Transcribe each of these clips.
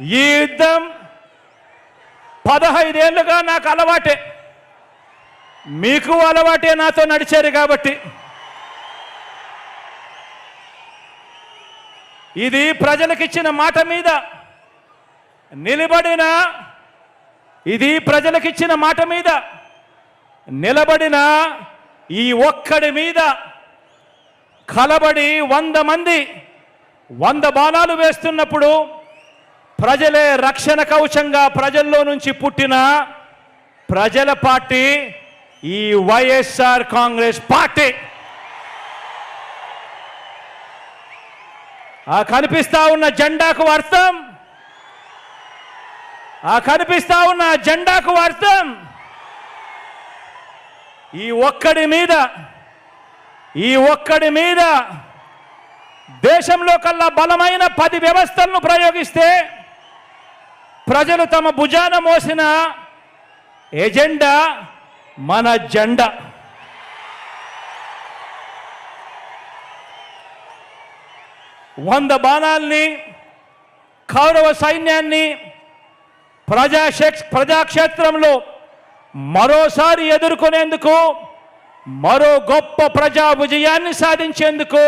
ఈ యుద్ధం 15 ఏళ్ళుగా నాకు అలవాటే, మీకు అలవాటే నాతో నడిచారు కాబట్టి. ఇది ప్రజలకిచ్చిన మాట మీద నిలబడిన, ఇది ప్రజలకిచ్చిన మాట మీద నిలబడిన ఈ ఒక్కడి మీద కలబడి 100 మంది 100 బాణాలు వేస్తున్నప్పుడు ప్రజలే రక్షణ కవచంగా ప్రజల్లో నుంచి పుట్టిన ప్రజల పార్టీ ఈ వైఎస్ఆర్ కాంగ్రెస్ పార్టీ. ఆ కనిపిస్తా ఉన్న జెండాకు అర్థం, ఆ కనిపిస్తా ఉన్న జెండాకు అర్థం ఈ ఒక్కడి మీద దేశంలో కల్లా బలమైన 10 వ్యవస్థలను ప్రయోగిస్తే ప్రజలు తమ భుజాన మోసిన ఎజెండా మన జెండా. వంద బాణాల్ని, కౌరవ సైన్యాన్ని ప్రజాక్షేత్రంలో మరోసారి ఎదుర్కొనేందుకు, మరో గొప్ప ప్రజా విజయాన్ని సాధించేందుకు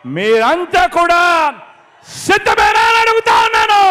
మీరంతా కూడా సిద్ధమేనా అని అడుగుతా ఉన్నాను.